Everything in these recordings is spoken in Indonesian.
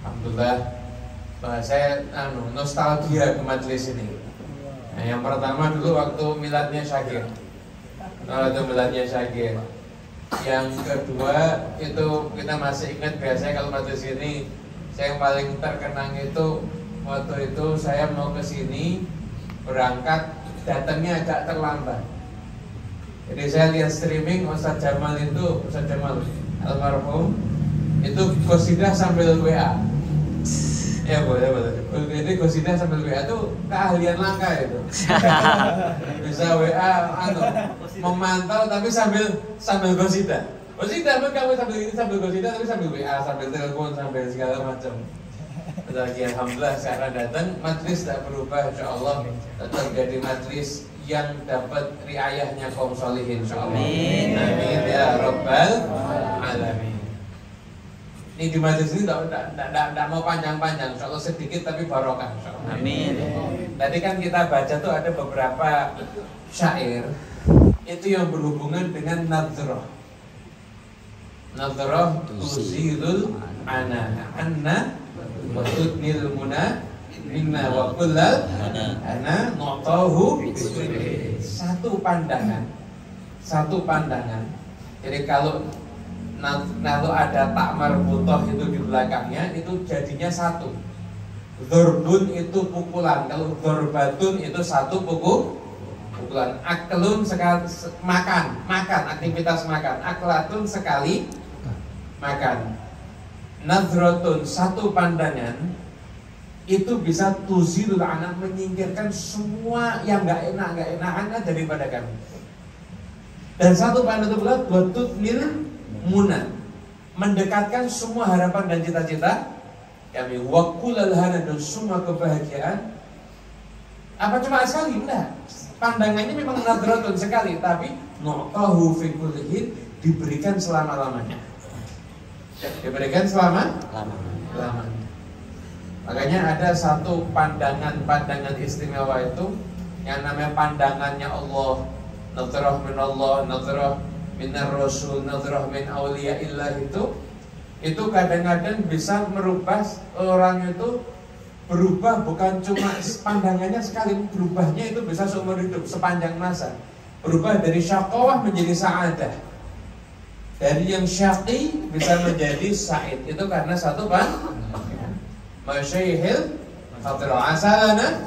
Alhamdulillah, saya nostalgia ke majelis ini. Nah, yang pertama dulu waktu miladnya Syakir. Yang kedua itu kita masih ingat, biasanya kalau majelis ini saya yang paling terkenang itu waktu itu saya mau ke sini berangkat, datangnya agak terlambat. Jadi saya lihat streaming Ustaz Jamal almarhum itu qasidah sambil WA. Ya boleh. Jadi qasidah sambil WA itu keahlian langka itu. Bisa WA memantau tapi sambil qasidah. Qasidah pun kamu sambil qasidah tapi sambil WA, sambil telepon, sambil segala macam. Lagi alhamdulillah sekarang datang majelis tak berubah, insyaallah tetap jadi majelis yang dapat riayahnya kaum sholihin, insyaallah. Amin. Amin ya rabbal alamin. Ini di majelis ini tidak mau panjang-panjang, insyaallah sedikit tapi barokah, insyaallah. Amin. Tadi kan kita baca tuh ada beberapa syair itu yang berhubungan dengan nadhrah. Nadhrah tuzilul anna wa tudnil muna minna wa kullal ana nu'tahu bisuri. Satu pandangan. Jadi kalau ada tak marbutoh itu di belakangnya, itu jadinya satu. Dzorbun itu pukulan, kalau dzorbatun itu satu pukulan. Aklun sekali makan, aktivitas makan. Aklatun sekali makan. Nadhrotun satu pandangan itu bisa tuzilul anak, menyingkirkan semua yang nggak enakannya daripada kami. Dan satu pandangan itu pula watudnil muna, mendekatkan semua harapan dan cita-cita kami. Wakulal hana, dan semua kebahagiaan. Apa cuma sekali? Enggak. Pandangannya memang nadratun sekali, tapi nu'tahu fi kullihin, diberikan selama-lamanya. Diberikan selama-lamanya. Makanya ada satu pandangan istimewa itu yang namanya pandangannya Allah. Nadrah min Allah, nadrah minar Rasul, nadrah min awliyaillah, itu kadang-kadang bisa merubah orang itu berubah, bukan cuma pandangannya sekali, berubahnya itu bisa seumur hidup, sepanjang masa. Berubah dari syaqawah menjadi sa'adah, dari yang syaqi bisa menjadi sa'id. Itu karena satu masyayhil fatrah asalana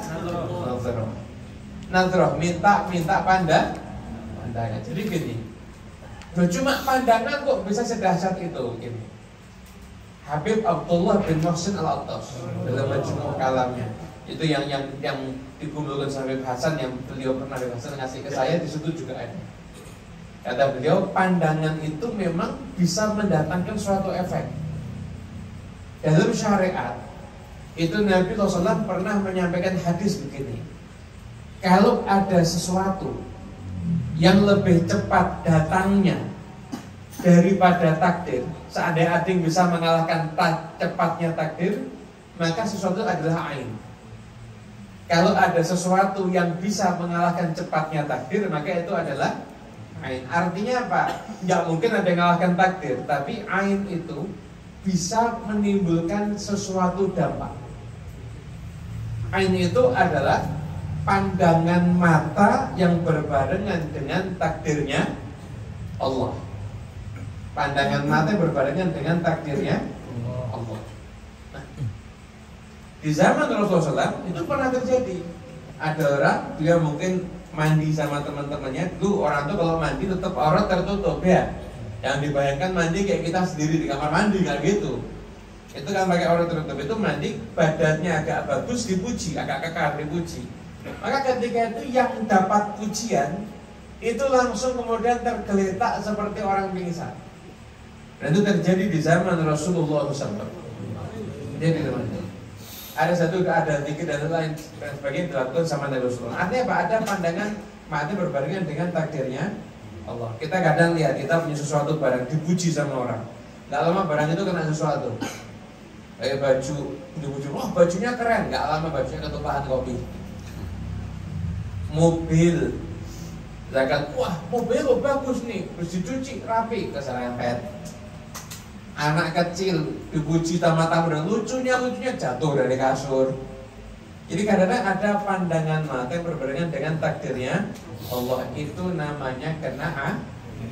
nadrah, minta pandangan. Jadi gini, cuma pandangan kok bisa sedahsyat itu gini. Habib Abdullah bin Muhsin Al-Attas dalam majmu' kalamnya itu yang dikumpulkan sama Habib Hasan, yang beliau pernah Habib Hasan ngasih ke saya, di situ juga ada. Kata beliau, pandangan itu memang bisa mendatangkan suatu efek. Dalam syariat itu Nabi SAW pernah menyampaikan hadis begini: kalau ada sesuatu yang lebih cepat datangnya daripada takdir, seandainya ada yang bisa mengalahkan cepatnya takdir, maka sesuatu adalah ain. Kalau ada sesuatu yang bisa mengalahkan cepatnya takdir, maka itu adalah ain. Artinya apa? Nggak mungkin ada yang mengalahkan takdir, tapi ain itu bisa menimbulkan sesuatu dampak. Ain itu adalah pandangan mata yang berbarengan dengan takdirnya Allah. Pandangan mata berbarengan dengan takdirnya Allah. Nah, di zaman Rasulullah SAW itu pernah terjadi. Ada orang, dia mungkin mandi sama teman-temannya. Dulu orang tuh kalau mandi tetap aurat tertutup ya. Yang dibayangkan mandi kayak kita sendiri di kamar mandi, nggak gitu. Itu kan pakai aurat tertutup. Itu mandi, badannya agak bagus dipuji, agak kekar dipuji. Maka ketika itu yang dapat pujian itu langsung kemudian tergeletak seperti orang pingsan. Dan itu terjadi di zaman Rasulullah SAW. Jadi teman-teman, ada satu keadaan dikit dan lain sebagainya dilakukan sama Nabi Rasulullah. Artinya apa? Ada pandangan mati berbarengan dengan takdirnya Allah. Kita kadang lihat kita punya sesuatu barang dipuji sama orang, nggak lama barang itu kena sesuatu. Kayak baju dipuji, wah bajunya keren. Nggak lama bajunya ketumpahan kopi. Mobil, zakat, wah mobil lo bagus nih, terus dicuci rapi, kesalahan pet. Anak kecil dipuji tamat-tamat, lucunya jatuh dari kasur. Jadi kadang-kadang ada pandangan mata yang berbarengan dengan takdirnya Allah, itu namanya kena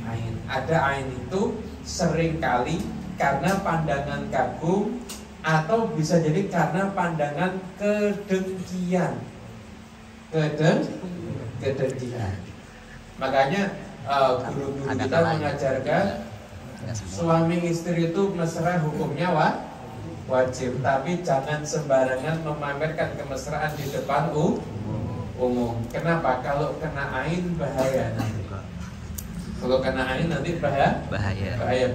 ain. Ada ain itu seringkali karena pandangan kagum, atau bisa jadi karena pandangan kedengkian. Kedengkian. Makanya guru-guru kita mengajarkan suami istri itu mesra hukumnya wajib, tapi jangan sembarangan memamerkan kemesraan di depan umum. Kenapa? Kalau kena ain bahaya nanti. Kalau kena ain nanti bahaya.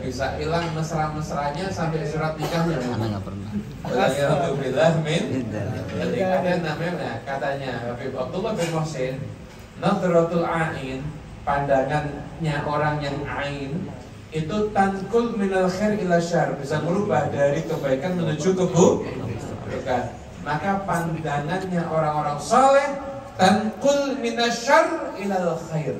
Bisa hilang mesra-mesranya sampai surat nikahnya. Anak nggak pernah. Alhamdulillah min. Jadi ada namanya, katanya Habib Abdullah bin Muhsin, nadratul ain, pandangannya orang yang ain itu tankul minal khair ila syar, bisa merubah dari kebaikan menuju keburukan. Maka pandangannya orang-orang saleh tankul minasyarr ilal khair,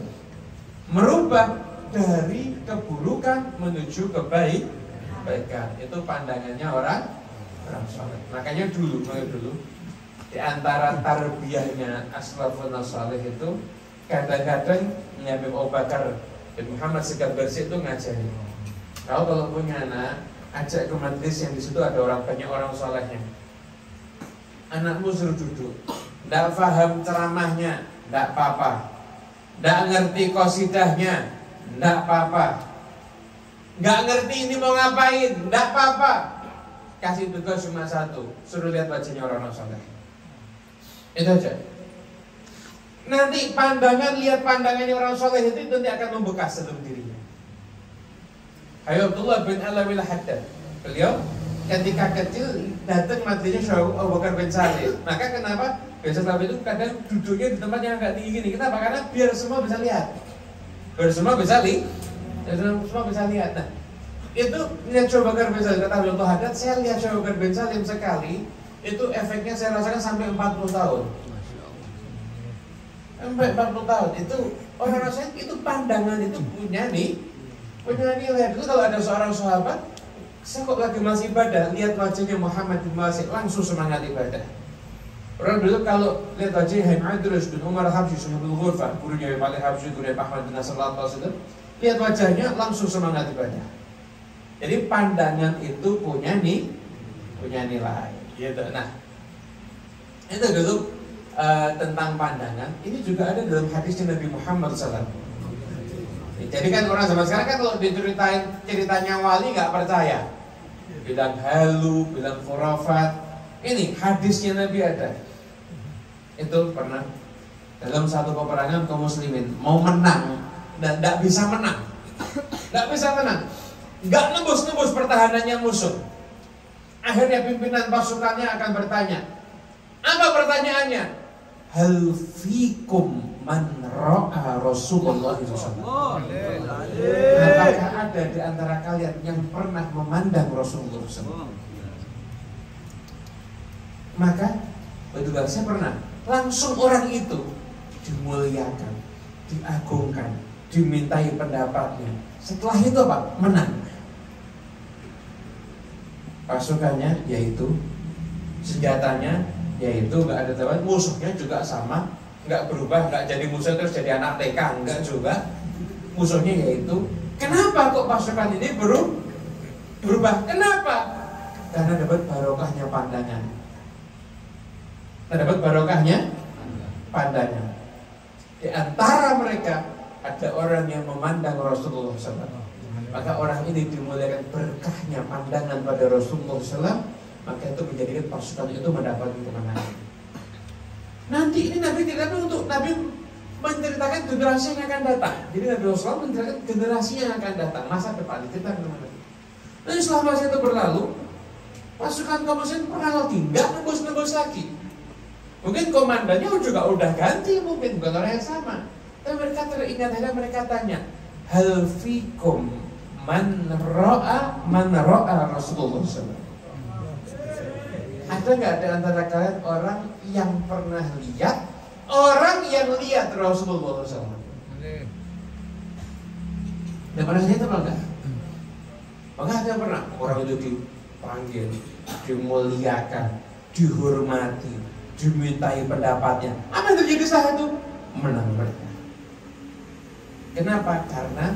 merubah dari keburukan menuju kebaikan. Itu pandangannya orang saleh. Makanya dulu di antara tarbiyahnya as-salafun saleh itu kadang-kadang Habib Abu Bakar bin Muhammad Segaf Bersih itu ngajari, kau kalau punya anak, ajak ke majlis yang di situ ada banyak orang salehnya. Anakmu suruh duduk, ndak paham ceramahnya, ndak apa-apa, ndak ngerti qasidahnya, ndak apa-apa, nggak ngerti ini mau ngapain, ndak apa-apa, kasih tugas cuma satu, suruh lihat wajahnya orang saleh. Itu aja. Nanti lihat pandangannya orang soleh itu nanti akan membekas dalam dirinya. Abdullah bin Alawil Haddad, beliau ketika kecil datang majlisnya Syekh Abu Bakar bin Saleh. Maka kenapa biasa sahabat itu kadang duduknya di tempat yang agak tinggi gini? Kenapa? Karena biar semua bisa lihat. Semua bisa lihat. Nah, itu lihat Syekh Abu Bakar bin Saleh, kata Abdullah Haddad, saya lihat Syekh Abu Bakar bin Saleh sekali, itu efeknya saya rasakan sampai 40 tahun. Sampai 40 tahun itu orang rasanya itu pandangan itu punya nilai. Itu kalau ada seorang sahabat, saya kok lagi masih ibadah, lihat wajahnya Muhammad bin Masih, langsung semangat ibadah. Orang dulu kalau lihat wajahnya Haim Adrus bin Umar Habsyi, Sahibul Ghurfah, gurunya Imam Ali Habsyi, gurunya Ahmad bin Nasr al-Tasid, lihat wajahnya langsung semangat ibadah. Jadi pandangan itu punya nilai. Gitu. Nah, itu dulu tentang pandangan. Ini juga ada dalam hadisnya Nabi Muhammad SAW. Jadi kan orang zaman sekarang kan kalau diceritain ceritanya wali nggak percaya, bilang halu, bilang khurafat. Ini hadisnya Nabi ada. Itu pernah dalam satu peperangan kaum muslimin mau menang dan nggak bisa menang, nggak nembus pertahanannya musuh. Akhirnya pimpinan pasukannya akan bertanya. Apa pertanyaannya? Hal fikum man ra'a Rasulullah SAW. Apakah ada di antara kalian yang pernah memandang Rasulullah SAW? Maka betul, saya pernah. Langsung orang itu dimuliakan, diagungkan, dimintai pendapatnya. Setelah itu apa? Menang. Pasukannya yaitu senjatanya yaitu nggak ada teman, musuhnya juga sama, nggak berubah, nggak jadi musuh terus jadi anak TK, nggak juga. Musuhnya yaitu, kenapa kok pasukan ini berubah? Kenapa? Karena dapat barokahnya pandangan. Di antara mereka ada orang yang memandang Rasulullah SAW. Maka orang ini dimuliakan berkahnya pandangan pada Rasulullah SAW. Maka itu menjadikan pasukan itu mendapatkan kemenangan. Nanti ini Nabi tidak untuk Nabi menceritakan generasi yang akan datang. Jadi Nabi SAW menceritakan generasi yang akan datang, masa depan diceritakan kepada Nabi. Nanti setelah masa itu berlalu, pasukan kaum muslimin pernah lagi, nggak nembus lagi. Mungkin komandannya juga udah ganti, mungkin bukan orang yang sama. Tapi mereka teringat, mereka tanya, hal fikum man ra'a Rasulullah SAW. Ada nggak di antara kalian orang yang pernah lihat orang yang lihat Rasulullah SAW? Dan pernah lihat apa enggak? Maka ada pernah orang itu dipanggil, dimuliakan, dihormati, dimintai pendapatnya. Apa yang terjadi saat itu? Menang mereka. Kenapa? Karena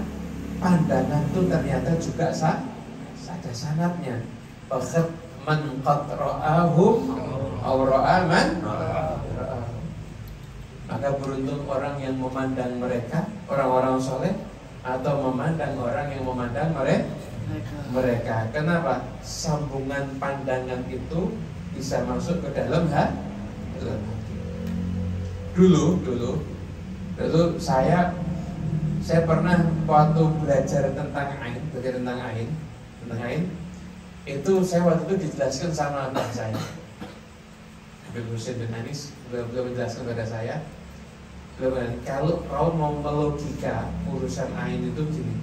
pandangan itu ternyata juga ada sanadnya. Bahkan man qad ra'ahum aw ra'a man ra'ahum. Maka beruntung orang yang memandang mereka, orang-orang soleh, atau memandang orang yang memandang mereka. Kenapa? Sambungan pandangan itu bisa masuk ke dalam hati. Dulu saya pernah waktu belajar tentang ain, itu saya waktu itu dijelaskan sama anak saya, Habib Husain bin Anis, beliau menjelaskan kepada saya, kalau kau mau melogika urusan ain itu gini,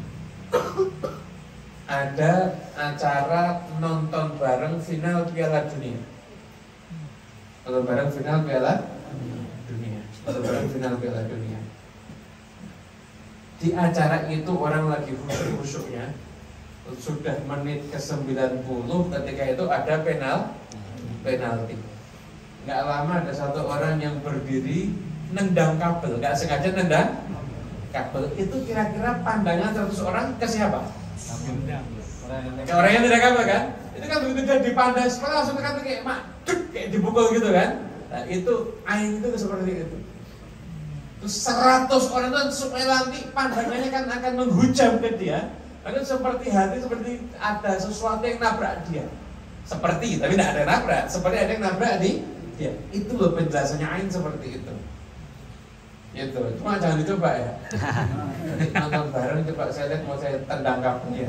ada acara nonton bareng final Piala Dunia, nonton bareng final Piala Dunia. Di acara itu orang lagi khusyuk-khusyuknya, sudah menit ke-90 ketika itu ada penalti. Nggak lama ada satu orang yang berdiri nendang kabel, nggak sengaja nendang kabel. Itu kira-kira pandangan 100 orang ke siapa? Orang yang tidak kabel kan? Itu kan begitu dia dipandang sekolah langsung kata kayak kayak dipukul gitu kan? Nah, itu ain itu seperti itu. Terus 100 orang itu supaya nanti pandangannya kan akan menghujam ke dia. Karena seperti hati, seperti ada sesuatu yang nabrak dia. Seperti, tapi tidak ada yang nabrak. Seperti ada yang nabrak dia. Itu loh penjelasannya ain seperti itu. Itu, cuma jangan dicoba ya. Nanti nonton bareng coba saya lihat mau saya tendang kabelnya.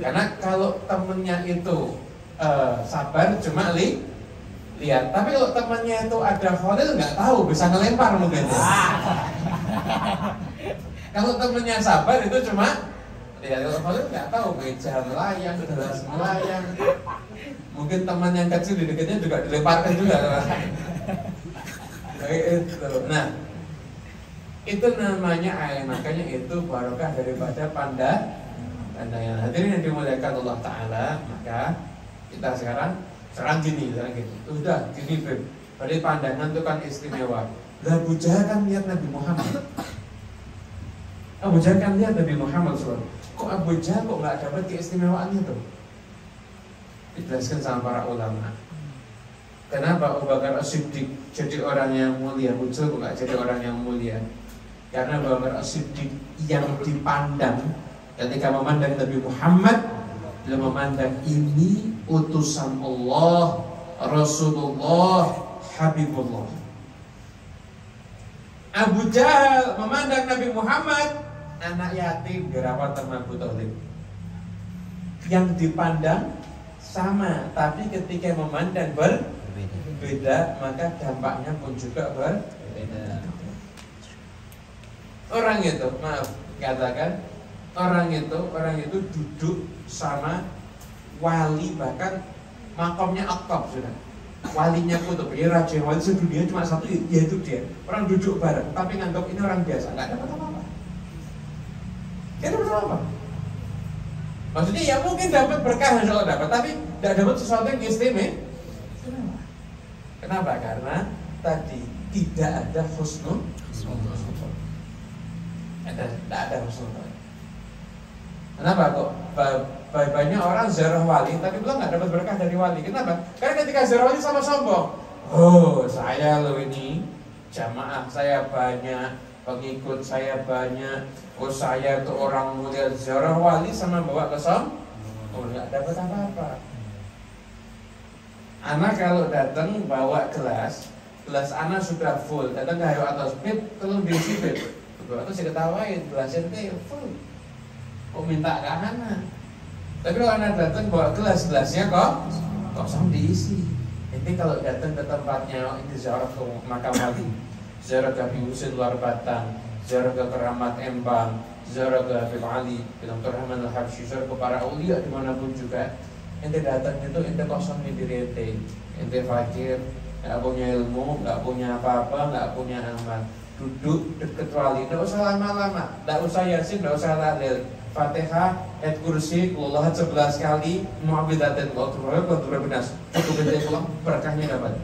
Karena kalau temennya itu sabar cuma lihat, tapi kalau temannya itu ada Khalil nggak tahu, bisa ngelempar mungkin. Kalau temannya sabar itu cuma lihat, kalau Khalil nggak tahu, meja melayang, gelas melayang. Mungkin teman yang kecil di dekatnya juga dilemparkan juga. Nah, itu namanya ain. Makanya itu barokah daripada pandangan. Hadirin yang dimuliakan Allah Ta'ala. Maka kita sekarang gini. Udah gini Beb. Berarti pandangan itu kan istimewa. Abu Jahal kan lihat Nabi Muhammad. Abu Jahal kan lihat Nabi Muhammad SAW. Kok Abu Jahal kok nggak dapat keistimewaan itu? Dijelaskan sama para ulama. Kenapa Abu Bakar As-Siddiq jadi orang yang mulia, Abu Jahal kok nggak jadi orang yang mulia? Karena Abu Bakar As-Siddiq yang dipandang ketika memandang Nabi Muhammad, dia memandang ini utusan Allah, Rasulullah, Habibullah. Abu Jahal memandang Nabi Muhammad, anak yatim dirawat sama Abu Thalib. Yang dipandang sama, tapi ketika memandang berbeda, maka dampaknya pun juga berbeda. Orang itu, maaf katakan, orang itu duduk sama wali, bahkan makamnya aktab sudah. Walinya kutub, ya raja wali sedunia cuma satu, yaitu dia. Orang duduk bareng, tapi nganggap ini orang biasa, nggak dapat apa-apa. Nggak dapat apa-apa. Maksudnya ya mungkin dapat berkah kalau dapat, tapi tidak dapat sesuatu yang istimewa. Kenapa? Karena tadi tidak ada husnul. Tidak ada husnul. Kenapa kok banyak orang ziarah wali tapi belum nggak dapat berkah dari wali? Kenapa? Karena ketika ziarah wali sama sombong. Oh, saya loh ini jamaah saya banyak, pengikut saya banyak. Oh, saya tuh orang mulia. Ziarah wali sama bawa ke oh, nggak dapat apa-apa. Anak kalau datang bawa gelas anak sudah full. Datang ke hayo atas pit, tolong diisi pit. Atau saya ketawain, gelasnya itu full. Kok minta ke anak? Tapi kalau anak datang bawa gelasnya kok kosong diisi. Ini kalau datang ke tempatnya ini ziarah ke makam wali, ziarah ke Habib Husain Luar Batang, ziarah ke Keramat Embang, ziarah ke Habib Ali bin Abdul Rahman Al-Habsyi, ziarah ke para aulia dimanapun juga. Ente datang itu ente kosong di diri ente fakir, nggak punya ilmu, nggak punya apa-apa, nggak punya amal. Duduk dekat wali, nggak usah lama-lama, nggak usah yasin, nggak usah tahlil, Fatihah ayat kursi Allah 11 kali, mu'awidatin qul binas. Cukup ente pulang berkahnya dapat.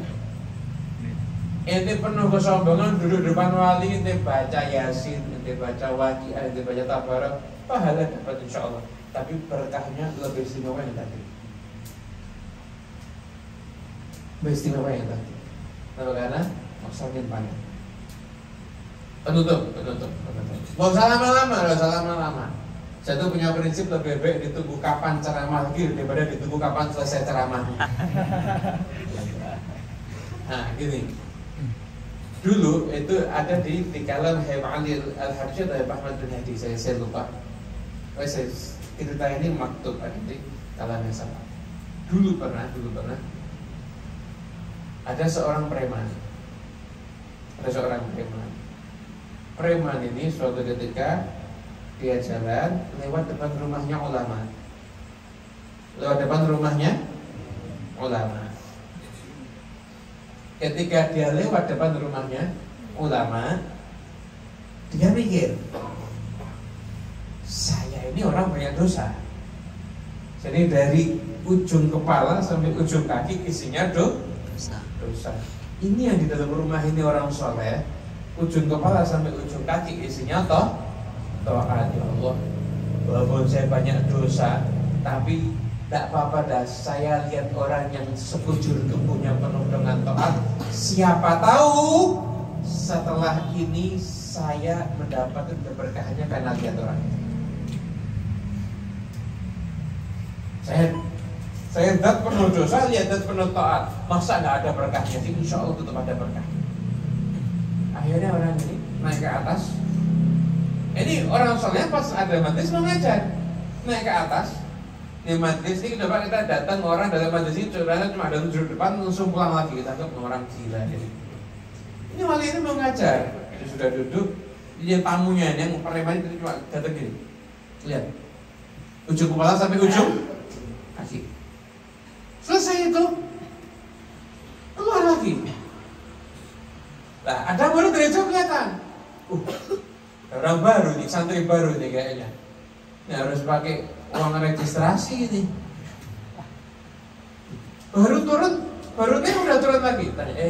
Ente penuh kesombongan duduk depan wali, ente baca Yasin, ente baca Waqiah, ente baca Tabarak, pahala dapat insyaallah. Tapi berkahnya lebih istimewa yang tadi. Lebih istimewa yang tadi. Karena maksudnya banyak. Penutup. Mau lama. Saya tuh punya prinsip lebih baik ditunggu kapan ceramah lagi daripada ditunggu kapan selesai ceramah. Nah, gini. Dulu itu ada di kalam Habib Ali Al-Harsyad atau Ahmad bin Hadi, saya lupa. Saya cerita ini maktub ada di kalam yang sama. Dulu pernah ada seorang preman. Preman ini suatu ketika dia jalan lewat depan rumahnya ulama. Ketika dia lewat depan rumahnya ulama, dia mikir, saya ini orang banyak dosa. Jadi dari ujung kepala sampai ujung kaki isinya dosa. Ini yang di dalam rumah ini orang soleh, ujung kepala sampai ujung kaki isinya taat ya Allah. Walaupun saya banyak dosa, tapi tidak apa-apa dah. Saya lihat orang yang sekujur tubuhnya penuh dengan taat. Siapa tahu setelah ini saya mendapatkan keberkahannya karena lihat orang itu. Saya dat penuh dosa, lihat dat penuh taat. Masa nggak ada berkahnya sih? Insya Allah tetap ada berkah. Akhirnya orang ini naik ke atas. Ini orang soalnya pas ada majlis mengajar, naik ke atas. Di majlis ini coba kita datang orang dalam majlis ini cuma ada duduk depan langsung pulang lagi, kita anggap orang gila. Jadi ini wali ini mau ngajar, dia sudah duduk, dia tamunya yang preman itu cuma datang gini, lihat ujung kepala sampai ujung kaki. Selesai itu keluar lagi. Nah, ada murid dari jauh kelihatan. Orang baru nih, santri baru nih kayaknya. Ini harus pakai uang registrasi ini. Baru udah turun lagi. Tanya,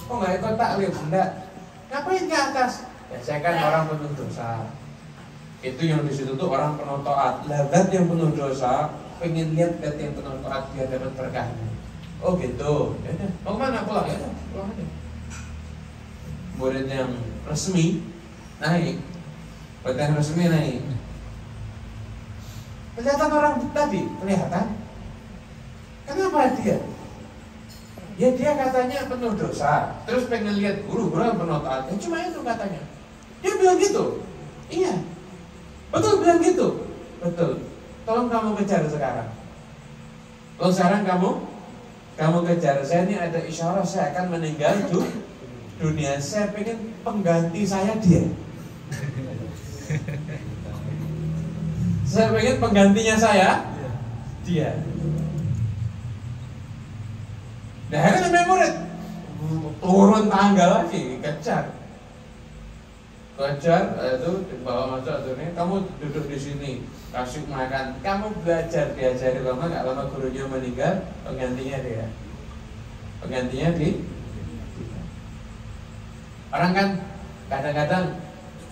kok nggak ikut taklim? Enggak. Ngapain ke atas? Ya saya kan orang penuh dosa. Itu yang di situ tuh orang penuh taat. Zat yang penuh dosa, pengen lihat zat yang penuh taat biar dapat berkahnya. Oh gitu. Ya udah. Mau kemana? Pulang ya? Pulang aja. Murid yang resmi naik. Yang resmi naik. Kelihatan orang tadi, kelihatan. Kenapa dia? Ya dia katanya penuh dosa. Terus pengen lihat guru penuh taat. Ya cuma itu katanya. Dia bilang gitu. Iya. Betul bilang gitu. Betul. Tolong kamu kejar sekarang. Tolong sekarang kamu kejar. Saya ini ada isyarat saya akan meninggal dunia. Saya pengen pengganti saya dia. Saya pengen penggantinya saya dia. Nah, akhirnya sampai murid turun tangga lagi, kejar itu dibawa masuk ini. Kamu duduk di sini, kasih makan. Kamu belajar, diajari lama, nggak lama gurunya meninggal, penggantinya dia. Penggantinya di. Orang kan kadang-kadang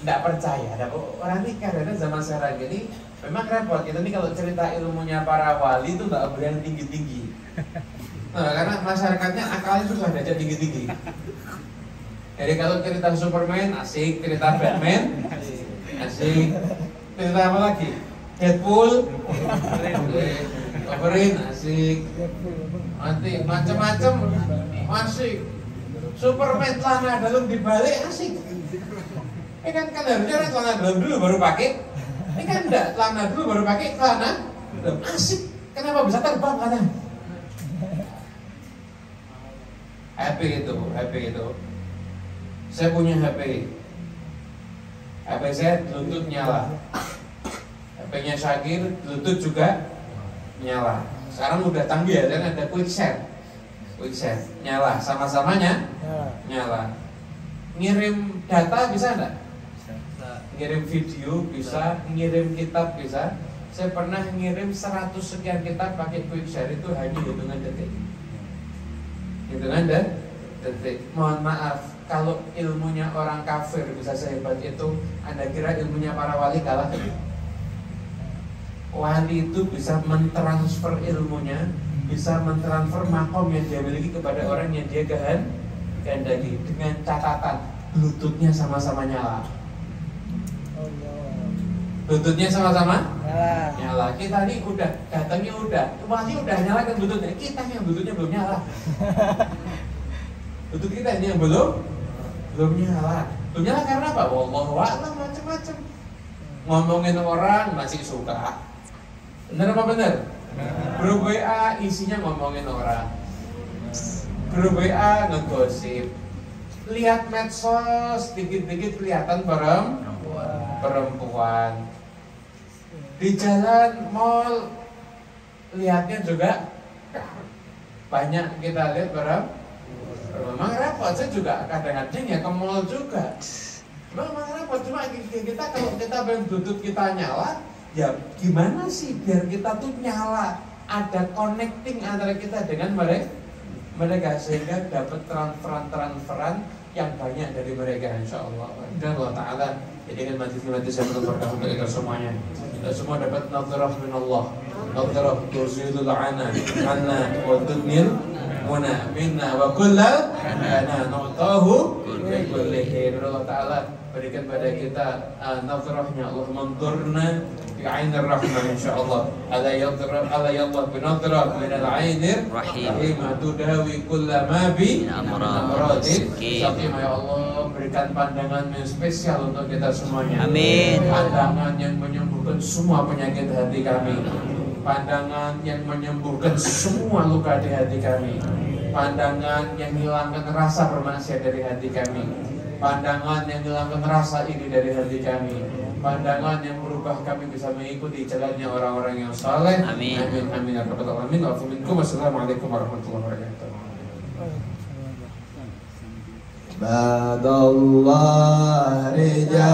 tidak percaya. Ada orang ini kadang-kadang zaman sekarang ini memang repot. Kita nih kalau cerita ilmunya para wali itu nggak boleh yang tinggi-tinggi. Nah, karena masyarakatnya akalnya susah diajak tinggi-tinggi. Jadi kalau cerita Superman asik, cerita Batman asik, cerita apa lagi? Deadpool, Wolverine asik, nanti macam-macam asik. Superman celana dalam dibalik asik. Ini kan harusnya orang celana dalam dulu baru pakai. Ini kan enggak, celana dulu baru pakai, celana dalam asik. Kenapa bisa terbang katanya? HP itu. Saya punya HP saya Bluetooth nyala. HP-nya Syakir Bluetooth juga nyala. Sekarang udah canggih ya, dan ada quick share nyala, sama-samanya nyala. Ngirim data bisa enggak? Ngirim video bisa, ngirim kitab bisa. Saya pernah ngirim 100 sekian kitab pakai quick share, itu hanya hitungan detik. Hitungan detik. Mohon maaf, kalau ilmunya orang kafir bisa sehebat itu, Anda kira ilmunya para wali kalah? Wali itu bisa mentransfer ilmunya, bisa mentransfer makom yang dia miliki kepada orang yang dia kehendaki, dengan catatan lututnya sama-sama nyala. Lututnya sama-sama nyala. Kita nih udah datangnya wali udah nyala kan lututnya, kita yang lututnya belum nyala. Lutut kita ini yang belum nyala. Belum nyala karena apa? Wallahu a'lam, macam-macam. Ngomongin orang masih suka. Bener apa bener? Grup WA isinya ngomongin orang. Grup WA ngegosip. Lihat medsos, dikit-dikit kelihatan perempuan. Di jalan mall lihatnya juga banyak kita lihat memang repot. Saya juga kadang-kadang ya ke mall juga. Memang repot, cuma kita kalau kita berduduk kita nyala, ya gimana sih biar kita tuh nyala, ada connecting antara kita dengan mereka sehingga dapat transferan yang banyak dari mereka, insya Allah. Dan Allah Ta'ala jadikan majlis-majlis yang berkah untuk kita semuanya. Kita semua dapat nadharah min Allah, nadharah tuzilul anna wa tudnil muna minna wa kullal ana nu'tahu kullihin. Allah Ta'ala berikan pada kita nadharahnya, Allah menturna bi'ainir rahmah insyaallah. Ala yallah binadharah min al-'ainir rahim tudawi kullama bi amradin saqim. Ya Allah, berikan pandangan yang spesial untuk kita semuanya. Amin. Pandangan yang menyembuhkan semua penyakit hati kami, pandangan yang menyembuhkan semua luka di hati kami, pandangan yang hilangkan rasa bermaksiat dari hati kami, pandangan yang hilangkan rasa ini dari hati kami, pandangan yang merubah kami bisa mengikuti jalannya orang-orang yang saleh. Amin. Amin amin ya rabbal alamin. Wassalamualaikum warahmatullahi wabarakatuh. Badallah rijal